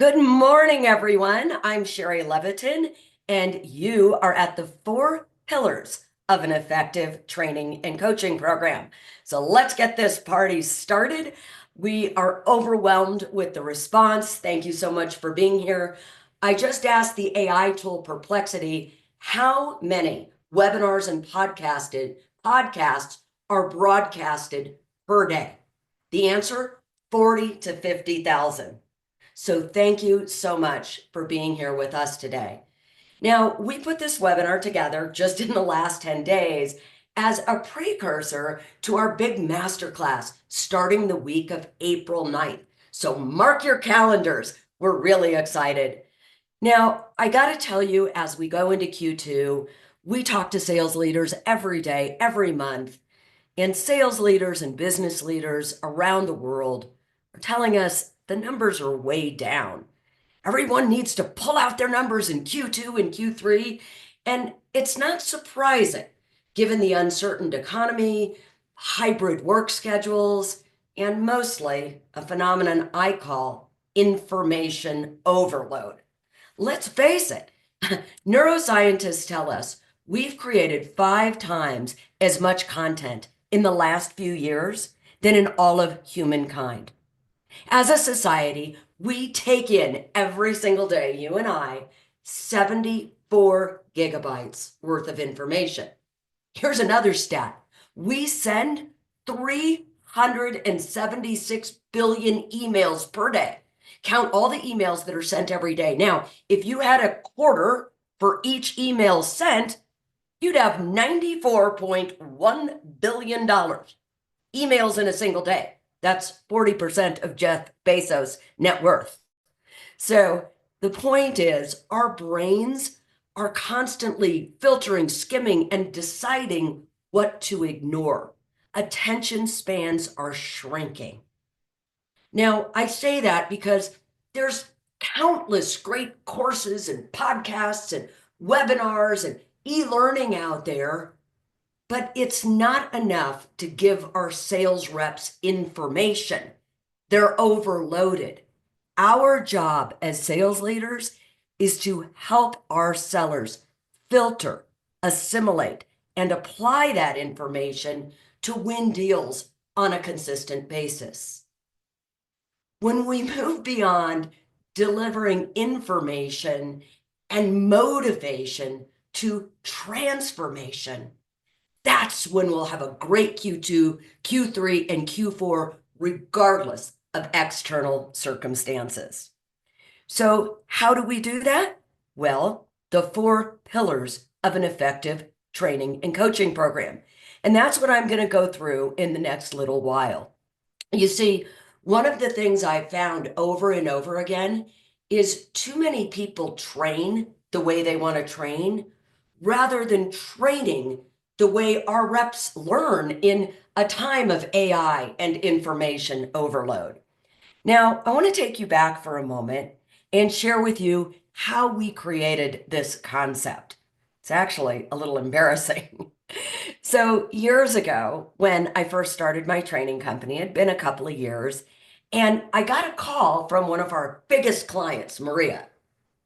Good morning, everyone. I'm Shari Levitin, and you are at the 4 pillars of an effective training and coaching program. So let's get this party started. We are overwhelmed with the response. Thank you so much for being here. I just asked the AI tool Perplexity how many webinars and podcasts are broadcasted per day. The answer, 40 to 50,000. So thank you so much for being here with us today. Now, we put this webinar together just in the last 10 days as a precursor to our big masterclass starting the week of April 9th. So mark your calendars. We're really excited. Now, I got to tell you, as we go into Q2, we talk to sales leaders every day, every month, and sales leaders and business leaders around the world are telling us the numbers are way down. Everyone needs to pull out their numbers in Q2 and Q3. And it's not surprising given the uncertain economy, hybrid work schedules, and mostly a phenomenon I call information overload. Let's face it, neuroscientists tell us we've created 5 times as much content in the last few years than in all of humankind. As a society, we take in every single day, you and I, 74 gigabytes worth of information. Here's another stat. We send 376 billion emails per day. Count all the emails that are sent every day. Now, if you had a quarter for each email sent, you'd have $94.1 billion emails in a single day. That's 40% of Jeff Bezos' net worth. So the point is, our brains are constantly filtering, skimming, and deciding what to ignore. Attention spans are shrinking. Now, I say that because there's countless great courses and podcasts and webinars and e-learning out there, but it's not enough to give our sales reps information. They're overloaded. Our job as sales leaders is to help our sellers filter, assimilate, and apply that information to win deals on a consistent basis. When we move beyond delivering information and motivation to transformation, that's when we'll have a great Q2, Q3, and Q4, regardless of external circumstances. So how do we do that? Well, the 4 pillars of an effective training and coaching program. And that's what I'm going to go through in the next little while. You see, one of the things I've found over and over again is too many people train the way they want to train rather than training the way our reps learn in a time of AI and information overload. Now, I want to take you back for a moment and share with you how we created this concept. It's actually a little embarrassing. So years ago, when I first started my training company, it had been a couple of years, and I got a call from one of our biggest clients, Maria.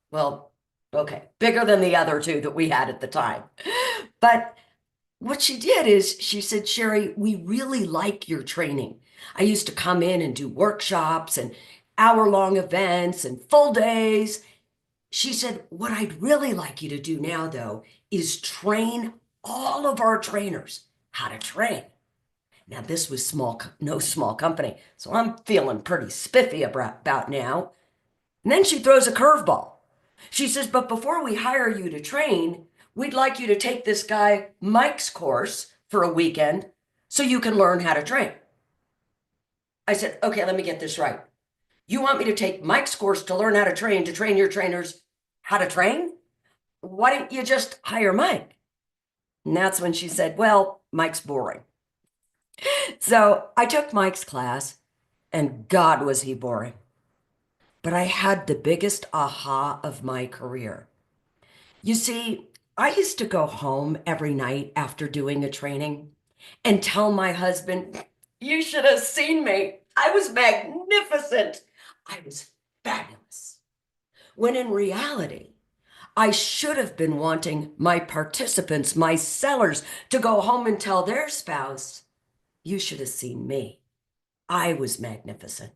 Well, okay, bigger than the other two that we had at the time. But what she did is she said, Shari, we really like your training. I used to come in and do workshops and hour-long events and full days. She said, what I'd really like you to do now, though, is train all of our trainers how to train. Now, this was no small company, so I'm feeling pretty spiffy about now. And then she throws a curveball. She says, but before we hire you to train, we'd like you to take this guy Mike's course for a weekend so you can learn how to train. I said, okay, let me get this right. You want me to take Mike's course to learn how to train your trainers how to train? Why don't you just hire Mike? And that's when she said, well, Mike's boring. So I took Mike's class, and God, was he boring. But I had the biggest aha of my career. You see, I used to go home every night after doing a training and tell my husband, you should have seen me. I was magnificent. I was fabulous. When in reality, I should have been wanting my participants, my sellers, to go home and tell their spouse, you should have seen me. I was magnificent.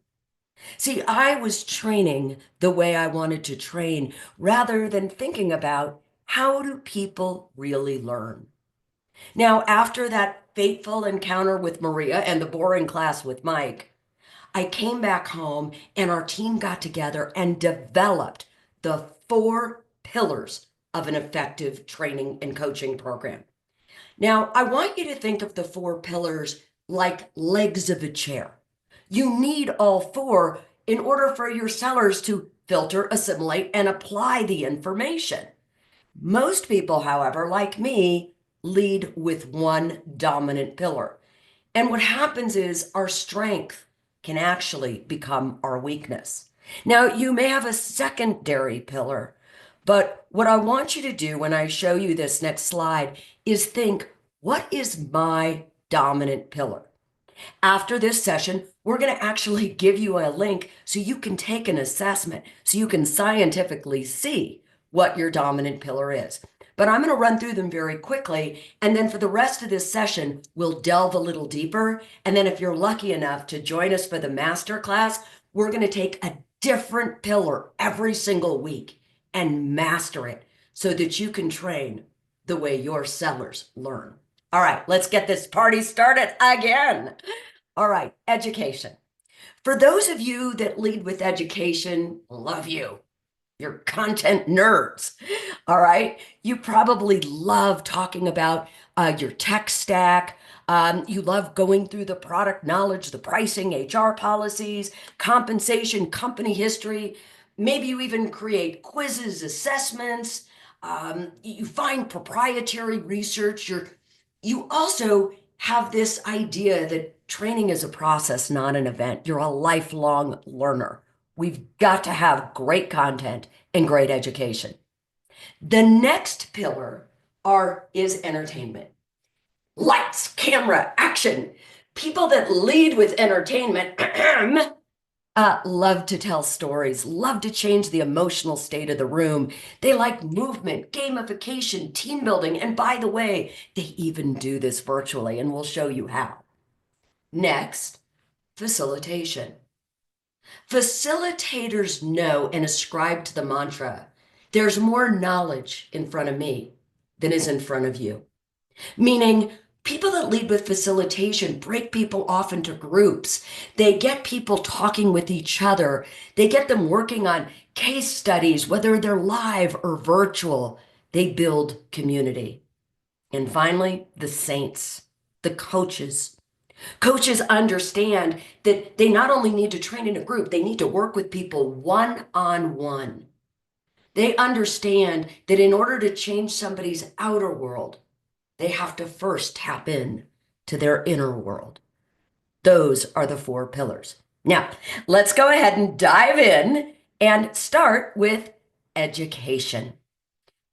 See, I was training the way I wanted to train rather than thinking about how do people really learn. Now, after that fateful encounter with Maria and the boring class with Mike, I came back home and our team got together and developed the 4 pillars of an effective training and coaching program. Now, I want you to think of the 4 pillars like legs of a chair. You need all 4 in order for your sellers to filter, assimilate, and apply the information. Most people, however, like me, lead with one dominant pillar. And what happens is our strength can actually become our weakness. Now, you may have a secondary pillar, but what I want you to do when I show you this next slide is think, what is my dominant pillar? After this session, we're going to actually give you a link so you can take an assessment, so you can scientifically see what your dominant pillar is. But I'm going to run through them very quickly. And then for the rest of this session, we'll delve a little deeper. And then if you're lucky enough to join us for the masterclass, we're going to take a different pillar every single week and master it so that you can train the way your sellers learn. All right, let's get this party started again. All right, education. For those of you that lead with education, love you. You're content nerds. All right. You probably love talking about your tech stack. You love going through the product knowledge, the pricing, HR policies, compensation, company history. Maybe you even create quizzes, assessments. You find proprietary research. You also have this idea that training is a process, not an event. You're a lifelong learner. We've got to have great content and great education. The next pillar is entertainment. Lights, camera, action. People that lead with entertainment love to tell stories, love to change the emotional state of the room. They like movement, gamification, team building. And by the way, they even do this virtually, and we'll show you how. Next, facilitation. Facilitators know and ascribe to the mantra, there's more knowledge in front of me than is in front of you. Meaning, people that lead with facilitation break people off into groups. They get people talking with each other. They get them working on case studies, whether they're live or virtual. They build community. And finally, the saints, the coaches. Coaches understand that they not only need to train in a group, they need to work with people one-on-one. They understand that in order to change somebody's outer world, they have to first tap in to their inner world. Those are the 4 pillars. Now, let's go ahead and dive in and start with education.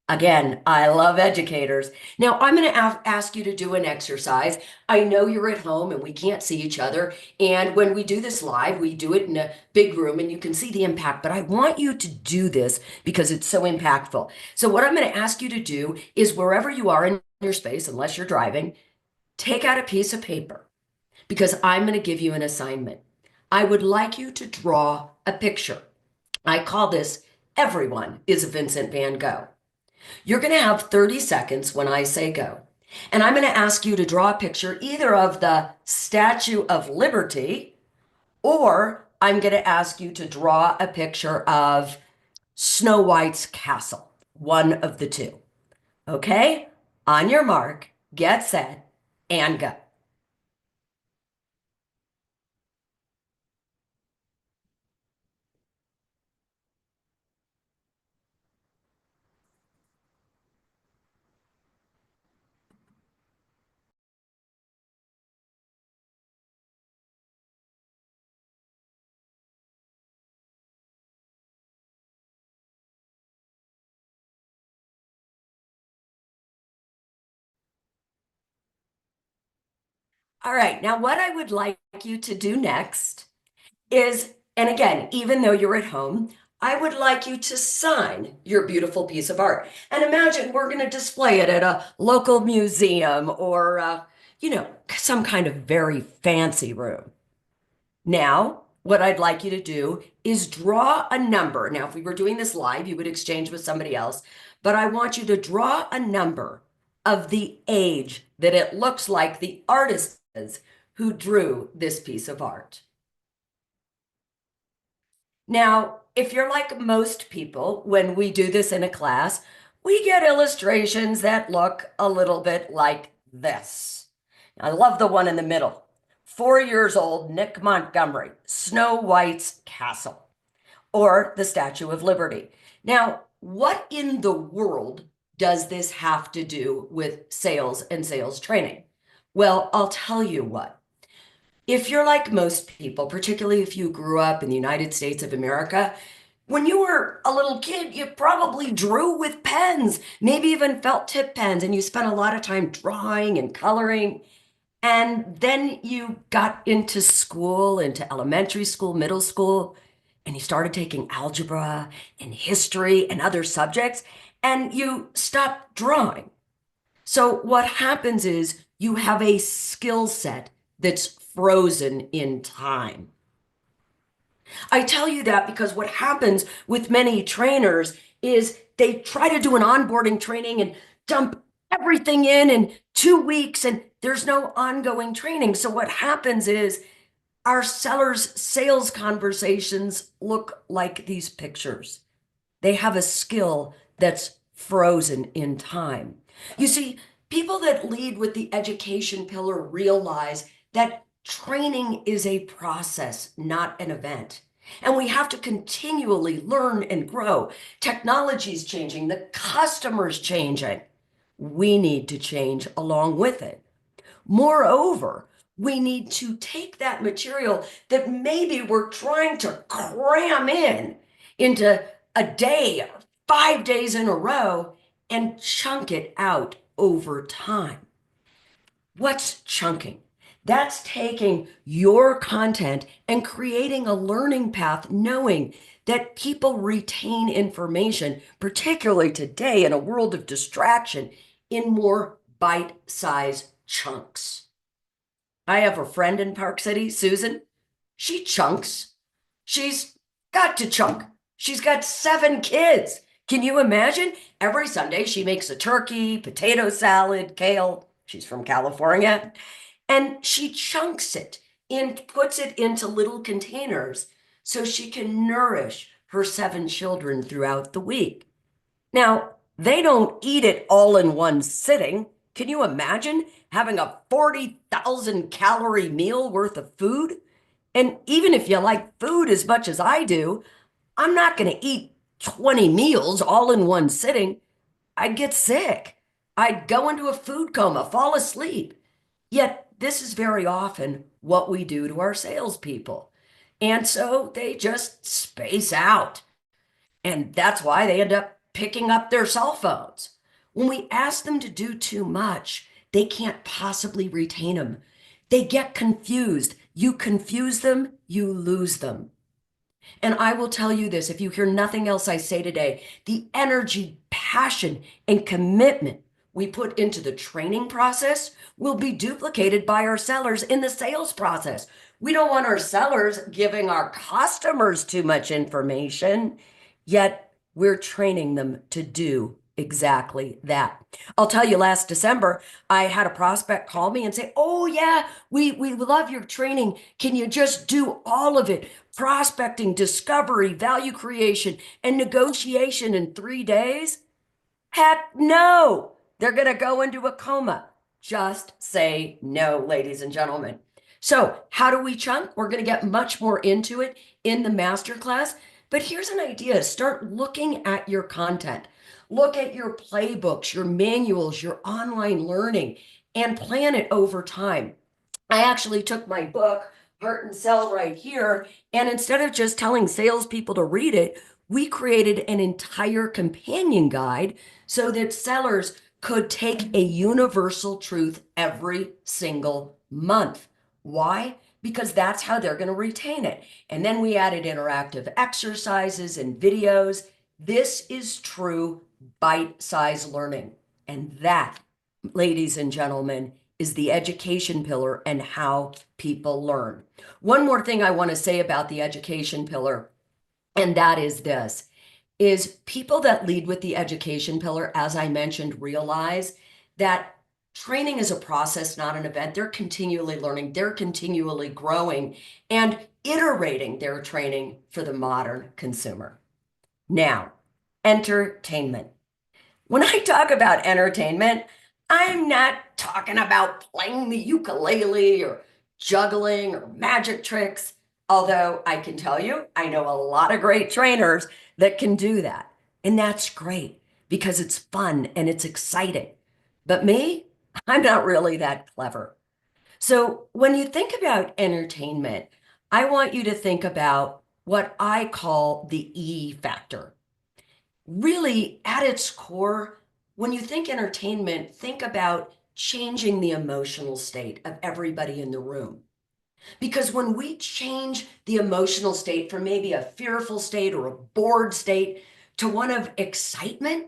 Again, I love educators. Now, I'm going to ask you to do an exercise. I know you're at home and we can't see each other. And when we do this live, we do it in a big room and you can see the impact. But I want you to do this because it's so impactful. So what I'm going to ask you to do is wherever you are in your space, unless you're driving, take out a piece of paper because I'm going to give you an assignment. I would like you to draw a picture. I call this Everyone is a Vincent van Gogh. You're going to have 30 seconds when I say go. And I'm going to ask you to draw a picture either of the Statue of Liberty, or I'm going to ask you to draw a picture of Snow White's castle, one of the two. Okay? On your mark, get set, and go. All right, now what I would like you to do next is, and again, even though you're at home, I would like you to sign your beautiful piece of art. And imagine we're going to display it at a local museum or, some kind of very fancy room. Now, what I'd like you to do is draw a number. Now, if we were doing this live, you would exchange with somebody else, but I want you to draw a number of the age that it looks like the artist is who drew this piece of art. Now, if you're like most people, when we do this in a class, we get illustrations that look a little bit like this. I love the one in the middle. 4 years old, Nick Montgomery, Snow White's castle, or the Statue of Liberty. Now, what in the world does this have to do with sales and sales training? Well, I'll tell you what. If you're like most people, particularly if you grew up in the United States of America, when you were a little kid, you probably drew with pens, maybe even felt tip pens, and you spent a lot of time drawing and coloring. And then you got into school, into elementary school, middle school, and you started taking algebra and history and other subjects, and you stopped drawing. So what happens is you have a skill set that's frozen in time. I tell you that because what happens with many trainers is they try to do an onboarding training and dump everything in 2 weeks, and there's no ongoing training. So what happens is our sellers' sales conversations look like these pictures. They have a skill that's frozen in time. You see, people that lead with the education pillar realize that training is a process, not an event. And we have to continually learn and grow. Technology's changing, the customer's changing. We need to change along with it. Moreover, we need to take that material that maybe we're trying to cram into a day, 5 days in a row, and chunk it out over time. What's chunking? That's taking your content and creating a learning path, knowing that people retain information, particularly today in a world of distraction, in more bite-sized chunks. I have a friend in Park City, Susan. She chunks. She's got to chunk. She's got 7 kids. Can you imagine? Every Sunday she makes a turkey, potato salad, kale. She's from California. And she chunks it and puts it into little containers so she can nourish her 7 children throughout the week. Now, they don't eat it all in one sitting. Can you imagine having a 40,000 calorie meal worth of food? And even if you like food as much as I do, I'm not going to eat 20 meals all in one sitting. I'd get sick. I'd go into a food coma, fall asleep. Yet this is very often what we do to our salespeople. And so they just space out. And that's why they end up picking up their cell phones. When we ask them to do too much, they can't possibly retain them. They get confused. You confuse them, you lose them. And I will tell you this, if you hear nothing else I say today, the energy, passion, and commitment we put into the training process will be duplicated by our sellers in the sales process. We don't want our sellers giving our customers too much information, yet we're training them to do exactly that. I'll tell you, last December, I had a prospect call me and say, oh yeah, we love your training. Can you just do all of it? Prospecting, discovery, value creation, and negotiation in 3 days? Heck no. They're going to go into a coma. Just say no, ladies and gentlemen. So how do we chunk? We're going to get much more into it in the masterclass. But here's an idea. Start looking at your content. Look at your playbooks, your manuals, your online learning, and plan it over time. I actually took my book, Heart and Sell, right here, and instead of just telling salespeople to read it, we created an entire companion guide so that sellers could take a universal truth every single month. Why? because that's how they're going to retain it. And then we added interactive exercises and videos. This is true bite-sized learning. And that, ladies and gentlemen, is the education pillar and how people learn. One more thing I want to say about the education pillar, and that is this, is people that lead with the education pillar, as I mentioned, realize that training is a process, not an event. They're continually learning, they're continually growing and iterating their training for the modern consumer. Now, entertainment. When I talk about entertainment, I'm not talking about playing the ukulele or juggling or magic tricks, although I can tell you, I know a lot of great trainers that can do that. And that's great because it's fun and it's exciting. But me, I'm not really that clever. So when you think about entertainment, I want you to think about what I call the E factor. Really, at its core, when you think entertainment, think about changing the emotional state of everybody in the room. Because when we change the emotional state from maybe a fearful state or a bored state to one of excitement,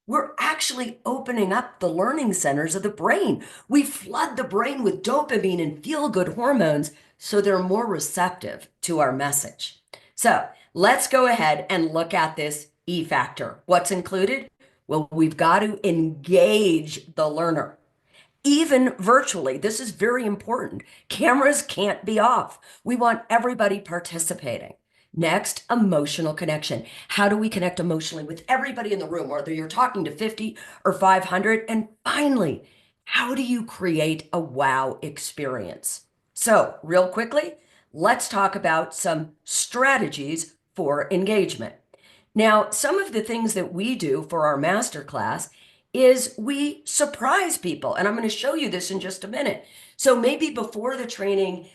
we're actually opening up the learning centers of the brain. We flood the brain with dopamine and feel-good hormones so they're more receptive to our message. So let's go ahead and look at this E factor. What's included? Well, we've got to engage the learner. Even virtually, this is very important. Cameras can't be off. We want everybody participating. Next, emotional connection. How do we connect emotionally with everybody in the room, whether you're talking to 50 or 500? And finally, how do you create a wow experience? So, real quickly, let's talk about some strategies for engagement. Now, some of the things that we do for our masterclass is we surprise people. And I'm going to show you this in just a minute. So maybe before the training,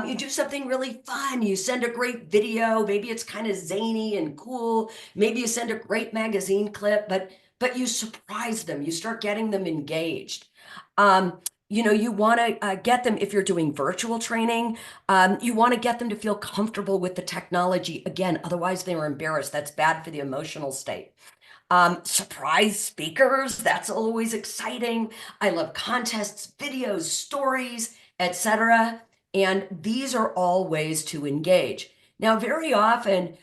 you do something really fun. You send a great video. Maybe it's kind of zany and cool. Maybe you send a great magazine clip, but you surprise them. You start getting them engaged. You want to get them, if you're doing virtual training, you want to get them to feel comfortable with the technology. Again, otherwise they're embarrassed. That's bad for the emotional state. Surprise speakers, that's always exciting. I love contests, videos, stories, etc. And these are all ways to engage. Now, very often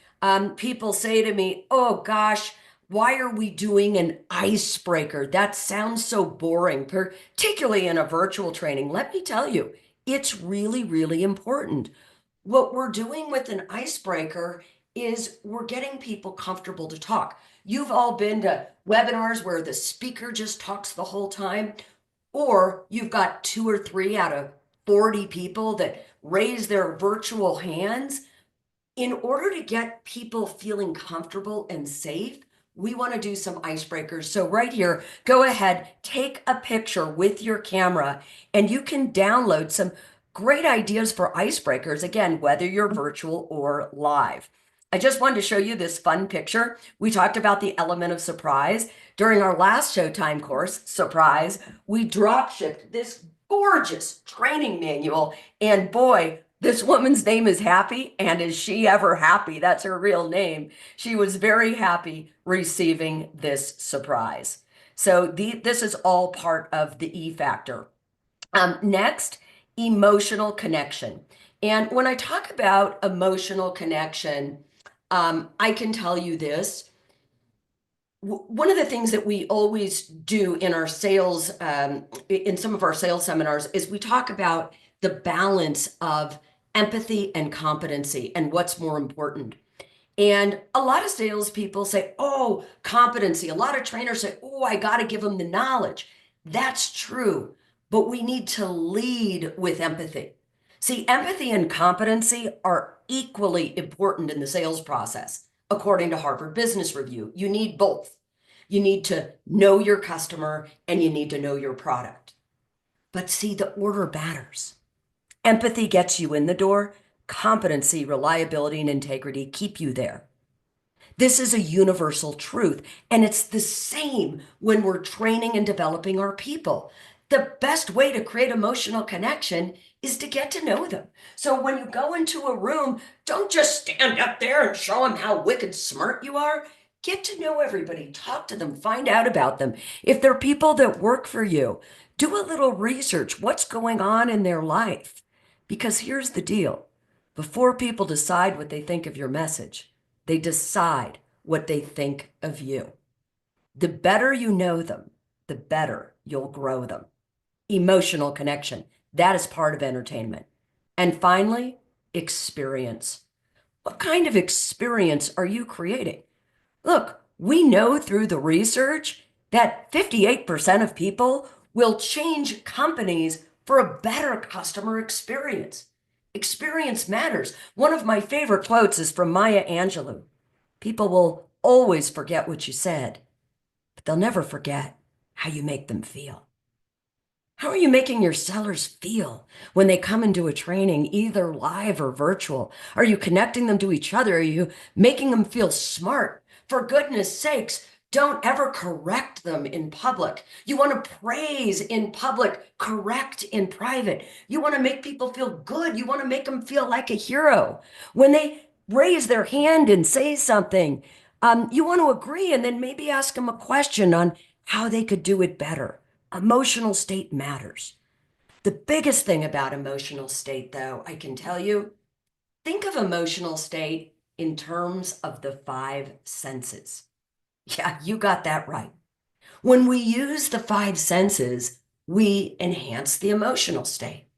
people say to me, oh gosh, why are we doing an icebreaker? That sounds so boring, particularly in a virtual training. Let me tell you, it's really, really important. What we're doing with an icebreaker is we're getting people comfortable to talk. You've all been to webinars where the speaker just talks the whole time, or you've got 2 or 3 out of 40 people that raise their virtual hands. In order to get people feeling comfortable and safe, we want to do some icebreakers. So right here, go ahead, take a picture with your camera, and you can download some great ideas for icebreakers, again, whether you're virtual or live. I just wanted to show you this fun picture. We talked about the element of surprise. During our last Showtime course, Surprise, we drop shipped this gorgeous training manual. And boy, this woman's name is Happy, and is she ever happy? That's her real name. She was very happy receiving this surprise. So this is all part of the E factor. Next, emotional connection. And when I talk about emotional connection, I can tell you this. One of the things that we always do in our sales, in some of our sales seminars, is we talk about the balance of empathy and competency and what's more important. And a lot of salespeople say, oh, competency. A lot of trainers say, oh, I got to give them the knowledge. That's true, but we need to lead with empathy. See, empathy and competency are equally important in the sales process. According to Harvard Business Review, you need both. You need to know your customer and you need to know your product. But see, the order matters. Empathy gets you in the door. Competency, reliability, and integrity keep you there. This is a universal truth, and it's the same when we're training and developing our people. The best way to create emotional connection is to get to know them. So when you go into a room, don't just stand up there and show them how wicked smart you are. Get to know everybody, talk to them, find out about them. If they're people that work for you, do a little research. What's going on in their life? Because here's the deal. Before people decide what they think of your message, they decide what they think of you. The better you know them, the better you'll grow them. Emotional connection. That is part of entertainment. And finally, experience. What kind of experience are you creating? Look, we know through the research that 58% of people will change companies for a better customer experience. Experience matters. One of my favorite quotes is from Maya Angelou. People will always forget what you said, but they'll never forget how you make them feel. How are you making your sellers feel when they come into a training, either live or virtual? Are you connecting them to each other? Are you making them feel smart? For goodness sakes, don't ever correct them in public. You want to praise in public, correct in private. You want to make people feel good. You want to make them feel like a hero. When they raise their hand and say something, you want to agree and then maybe ask them a question on how they could do it better. Emotional state matters. The biggest thing about emotional state, though, I can tell you, think of emotional state in terms of the five senses. Yeah, you got that right. When we use the five senses, we enhance the emotional state.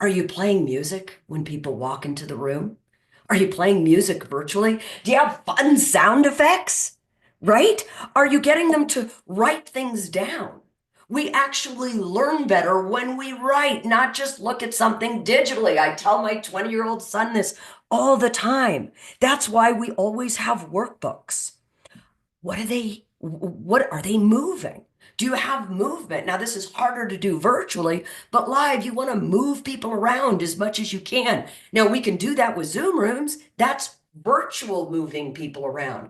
Are you playing music when people walk into the room? Are you playing music virtually? Do you have fun sound effects? Right? Are you getting them to write things down? We actually learn better when we write, not just look at something digitally. I tell my 20-year-old son this all the time. That's why we always have workbooks. What are they moving? Do you have movement? Now, this is harder to do virtually, but live, you want to move people around as much as you can. Now, we can do that with Zoom rooms. That's virtual moving people around.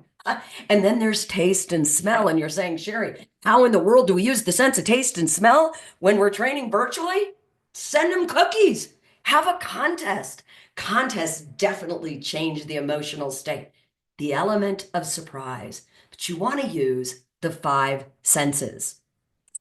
And then there's taste and smell. And you're saying, Shari, how in the world do we use the sense of taste and smell when we're training virtually? Send them cookies. Have a contest. Contests definitely change the emotional state, the element of surprise. But you want to use the five senses.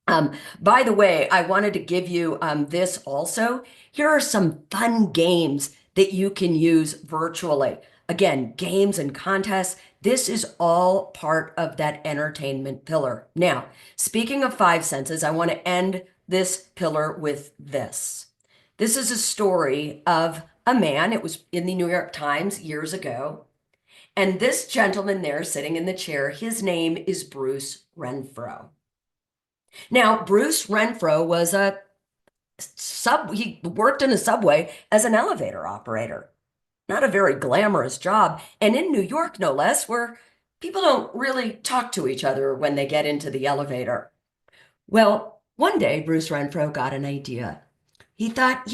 By the way, I wanted to give you this also. Here are some fun games that you can use virtually. Again, games and contests. This is all part of that entertainment pillar. Now, speaking of five senses, I want to end this pillar with this. This is a story of a man. It was in the New York Times years ago. And this gentleman there sitting in the chair, his name is Bruce Renfro. Now, Bruce Renfro was he worked in a subway as an elevator operator. Not a very glamorous job. And in New York, no less, where people don't really talk to each other when they get into the elevator. Well, one day, Bruce Renfro got an idea. He thought,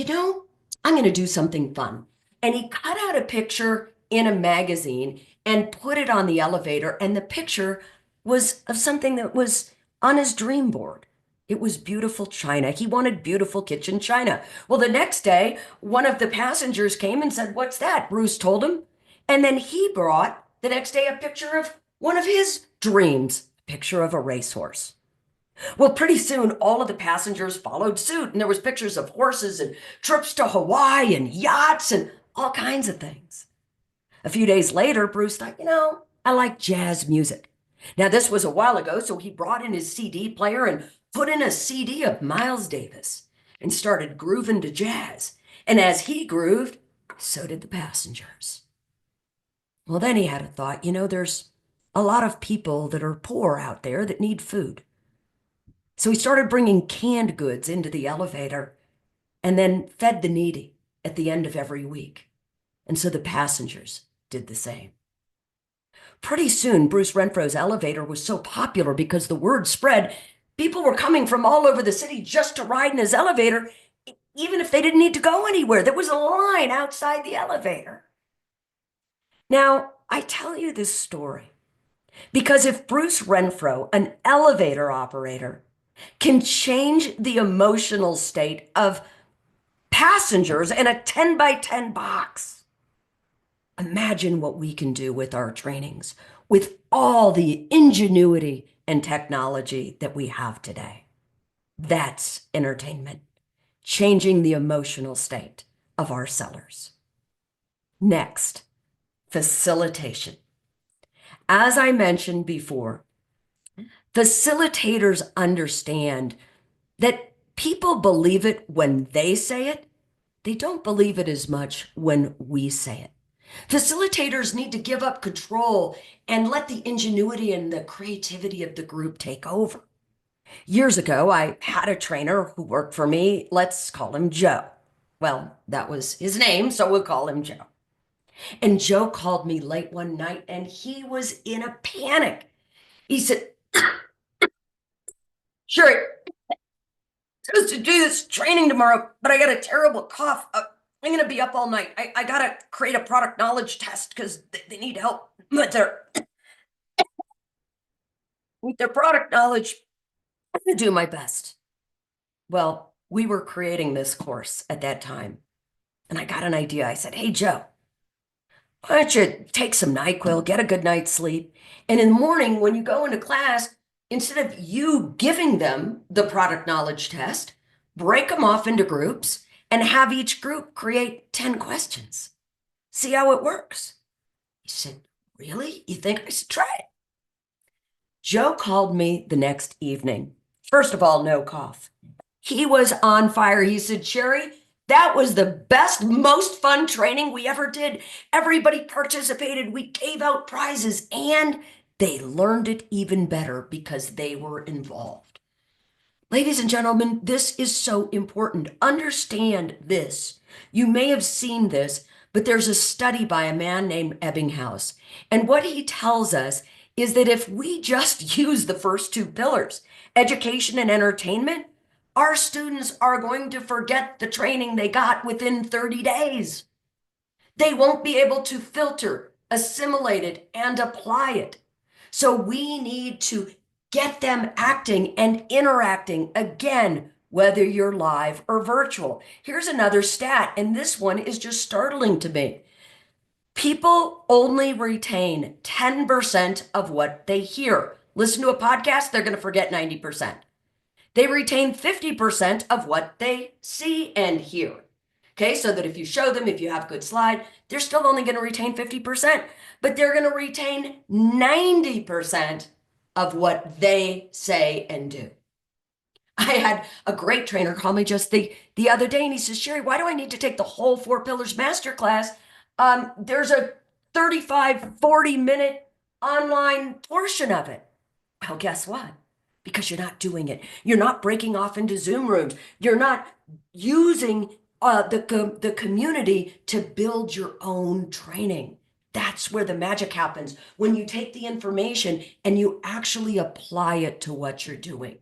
I'm going to do something fun. And he cut out a picture in a magazine and put it on the elevator. And the picture was of something that was on his dream board. It was beautiful china. He wanted beautiful kitchen china. Well, the next day, one of the passengers came and said, "What's that?" Bruce told him. And then he brought the next day a picture of one of his dreams, a picture of a racehorse. Well, pretty soon, all of the passengers followed suit, and there was pictures of horses and trips to Hawaii and yachts and all kinds of things. A few days later, Bruce thought, I like jazz music. Now, this was a while ago, so he brought in his CD player and put in a CD of Miles Davis and started grooving to jazz. And as he grooved, so did the passengers. Well, then he had a thought, there's a lot of people that are poor out there that need food. So he started bringing canned goods into the elevator and then fed the needy at the end of every week. And so the passengers did the same. Pretty soon, Bruce Renfro's elevator was so popular because the word spread. People were coming from all over the city just to ride in his elevator, even if they didn't need to go anywhere. There was a line outside the elevator. Now, I tell you this story because if Bruce Renfro, an elevator operator, can change the emotional state of passengers in a 10 by 10 box. Imagine what we can do with our trainings, with all the ingenuity and technology that we have today. That's entertainment, changing the emotional state of our sellers. Next, facilitation. As I mentioned before, facilitators understand that people believe it when they say it. They don't believe it as much when we say it. Facilitators need to give up control and let the ingenuity and the creativity of the group take over. Years ago, I had a trainer who worked for me. Let's call him Joe. Well, that was his name, so we'll call him Joe. And Joe called me late one night and he was in a panic. He said, Sherry, supposed to do this training tomorrow, but I got a terrible cough. I'm going to be up all night. I got to create a product knowledge test because they need help with their product knowledge. I'm going to do my best. Well, we were creating this course at that time, and I got an idea. I said, hey, Joe, why don't you take some NyQuil, get a good night's sleep, and in the morning when you go into class, instead of you giving them the product knowledge test, break them off into groups and have each group create 10 questions. See how it works. He said, really? You think I should try it? Joe called me the next evening. First of all, no cough. He was on fire. He said, Sherry, that was the best, most fun training we ever did. Everybody participated. We gave out prizes and they learned it even better because they were involved. Ladies and gentlemen, this is so important. Understand this. You may have seen this, but there's a study by a man named Ebbinghaus. And what he tells us is that if we just use the first two pillars, education and entertainment, our students are going to forget the training they got within 30 days. They won't be able to filter, assimilate it, and apply it. So we need to get them acting and interacting again, whether you're live or virtual. Here's another stat, and this one is just startling to me. People only retain 10% of what they hear. Listen to a podcast, they're going to forget 90%. They retain 50% of what they see and hear. Okay, so that if you show them, if you have good slide, they're still only going to retain 50%, but they're going to retain 90% of what they say and do. I had a great trainer call me just the other day, and he says, Sherry, why do I need to take the whole 4 Pillars Masterclass? There's a 35, 40-minute online portion of it. Well, guess what? Because you're not doing it. You're not breaking off into Zoom rooms. You're not using the community to build your own training. That's where the magic happens, when you take the information and you actually apply it to what you're doing.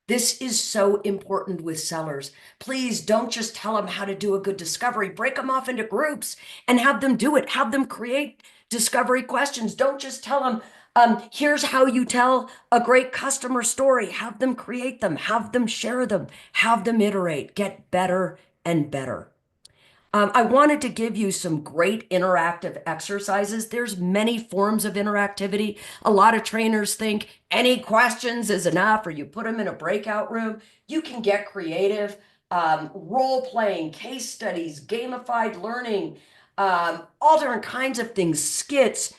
This is so important with sellers. Please don't just tell them how to do a good discovery. Break them off into groups and have them do it. Have them create discovery questions. Don't just tell them, here's how you tell a great customer story. Have them create them. Have them share them. Have them iterate. Get better and better. I wanted to give you some great interactive exercises. There's many forms of interactivity. A lot of trainers think any questions is enough, or you put them in a breakout room. You can get creative. Role-playing, case studies, gamified learning, all different kinds of things, skits.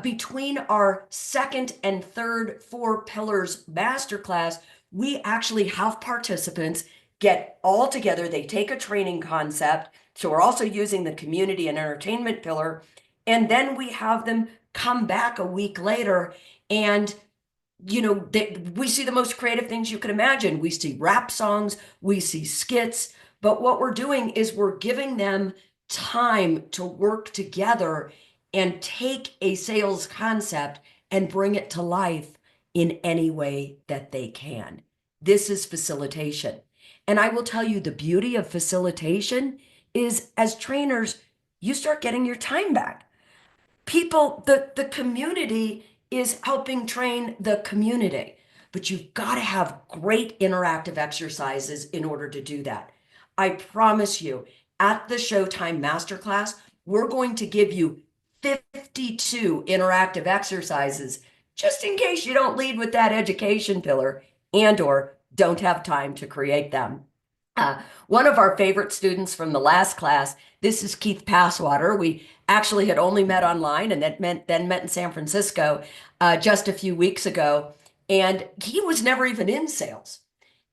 Between our second and third 4 Pillars Masterclass, we actually have participants get all together. They take a training concept. So we're also using the community and entertainment pillar. And then we have them come back a week later and we see the most creative things you could imagine. We see rap songs, we see skits, but what we're doing is we're giving them time to work together and take a sales concept and bring it to life in any way that they can. This is facilitation. And I will tell you, the beauty of facilitation is, as trainers, you start getting your time back. People, the community is helping train the community. but you've got to have great interactive exercises in order to do that. I promise you, at the Showtime Masterclass, we're going to give you 52 interactive exercises just in case you don't lead with that education pillar and or don't have time to create them. One of our favorite students from the last class, this is Keith Passwater. We actually had only met online and then met in San Francisco just a few weeks ago. And he was never even in sales.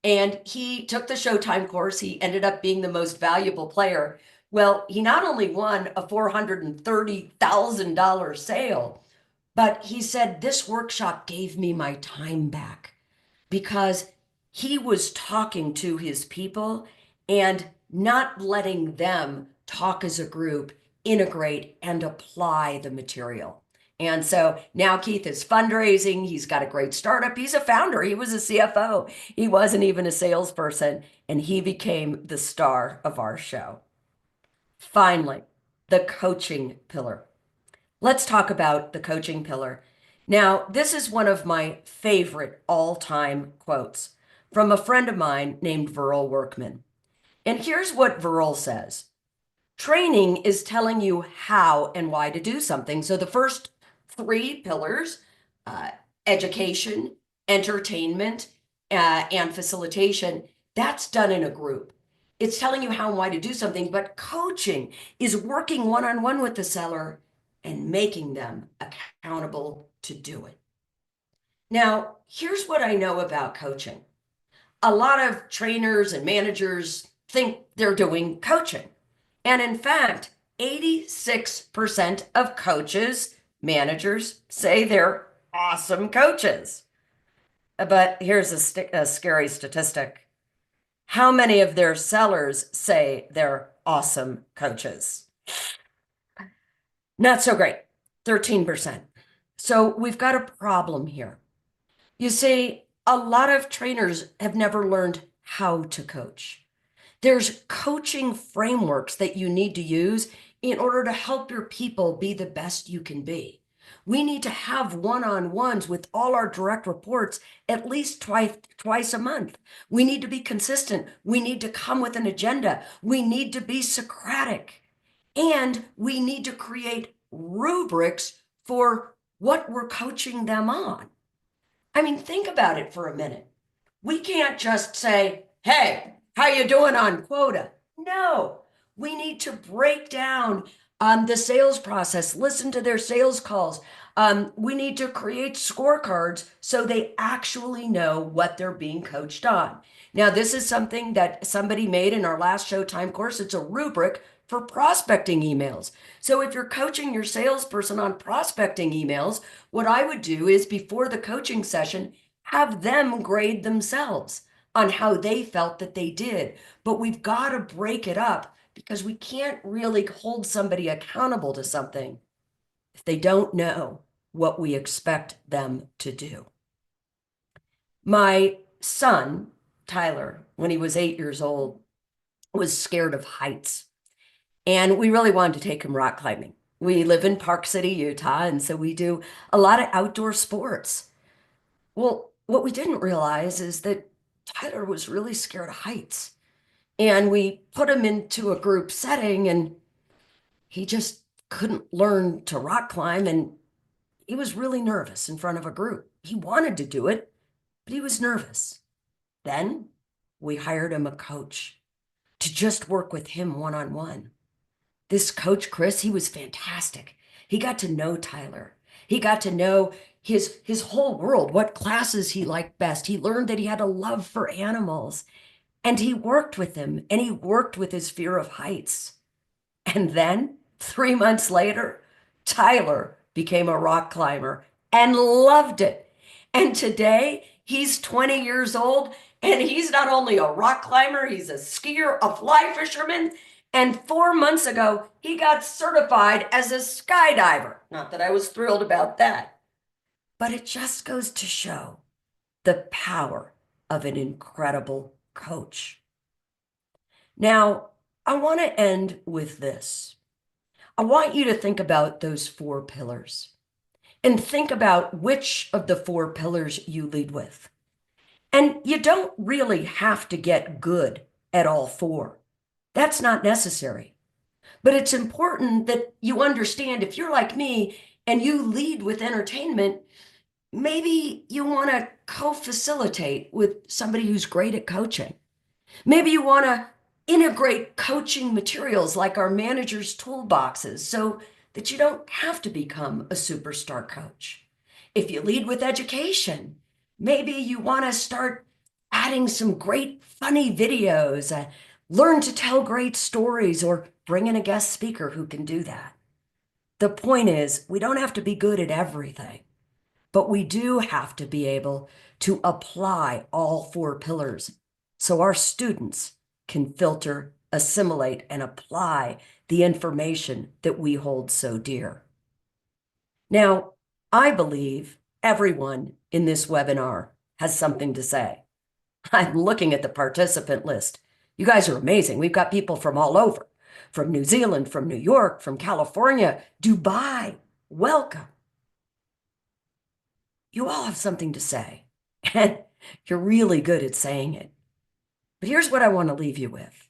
And he took the Showtime course. He ended up being the most valuable player. Well, he not only won a $430,000 sale, but he said, this workshop gave me my time back because he was talking to his people and not letting them talk as a group, integrate and apply the material. And so now Keith is fundraising. He's got a great startup. He's a founder. He was a CFO. He wasn't even a salesperson, and he became the star of our show. Finally, the coaching pillar. Let's talk about the coaching pillar. Now, this is one of my favorite all-time quotes from a friend of mine named Verl Workman. And here's what Verl says. Training is telling you how and why to do something. So the first three pillars, education, entertainment, and facilitation, that's done in a group. It's telling you how and why to do something, but coaching is working one-on-one with the seller and making them accountable to do it. Now, here's what I know about coaching. A lot of trainers and managers think they're doing coaching. And in fact, 86% of coaches, managers say they're awesome coaches. But here's a scary statistic. How many of their sellers say they're awesome coaches? Not so great, 13%. So we've got a problem here. You see, a lot of trainers have never learned how to coach. There's coaching frameworks that you need to use in order to help your people be the best you can be. We need to have one-on-ones with all our direct reports at least twice a month. We need to be consistent. We need to come with an agenda. We need to be Socratic. And we need to create rubrics for what we're coaching them on. I mean, think about it for a minute. We can't just say, hey, how you doing on quota? No, we need to break down the sales process, listen to their sales calls. We need to create scorecards so they actually know what they're being coached on. Now, this is something that somebody made in our last Showtime course. It's a rubric for prospecting emails. So if you're coaching your salesperson on prospecting emails, what I would do is before the coaching session, have them grade themselves on how they felt that they did. But we've got to break it up because we can't really hold somebody accountable to something if they don't know what we expect them to do. My son, Tyler, when he was 8 years old, was scared of heights. And we really wanted to take him rock climbing. We live in Park City, Utah, and so we do a lot of outdoor sports. Well, what we didn't realize is that Tyler was really scared of heights. And we put him into a group setting and he just couldn't learn to rock climb. And he was really nervous in front of a group. He wanted to do it, but he was nervous. Then we hired him a coach to just work with him one-on-one. This coach, Chris, he was fantastic. He got to know Tyler. He got to know his whole world, what classes he liked best. He learned that he had a love for animals. And he worked with him, and he worked with his fear of heights. And then 3 months later, Tyler became a rock climber and loved it. And today he's 20 years old, and he's not only a rock climber, he's a skier, a fly fisherman. And 4 months ago, he got certified as a skydiver. Not that I was thrilled about that, but it just goes to show the power of an incredible coach. Now, I want to end with this. I want you to think about those 4 pillars and think about which of the 4 pillars you lead with. And you don't really have to get good at all four. That's not necessary. But it's important that you understand if you're like me and you lead with entertainment, maybe you want to co-facilitate with somebody who's great at coaching. Maybe you want to integrate coaching materials like our manager's toolboxes so that you don't have to become a superstar coach. If you lead with education, maybe you want to start adding some great funny videos, learn to tell great stories, or bring in a guest speaker who can do that. The point is, we don't have to be good at everything, but we do have to be able to apply all four pillars so our students can filter, assimilate, and apply the information that we hold so dear. Now, I believe everyone in this webinar has something to say. I'm looking at the participant list. You guys are amazing. We've got people from all over, from New Zealand, from New York, from California, Dubai. Welcome. You all have something to say, and you're really good at saying it. But here's what I want to leave you with.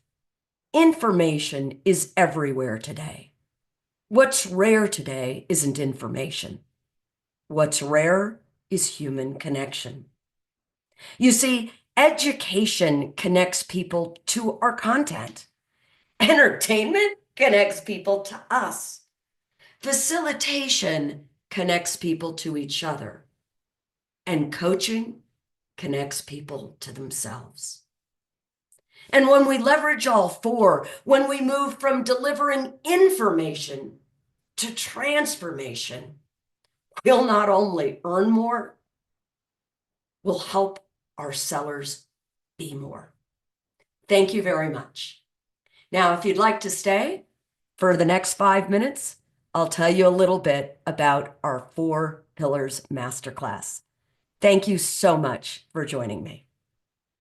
Information is everywhere today. What's rare today isn't information. What's rare is human connection. You see, education connects people to our content. Entertainment connects people to us. Facilitation connects people to each other. And coaching connects people to themselves. And when we leverage all four, when we move from delivering information to transformation, we'll not only earn more, we'll help our sellers be more. Thank you very much. Now, if you'd like to stay for the next 5 minutes, I'll tell you a little bit about our 4 Pillars Masterclass. Thank you so much for joining me.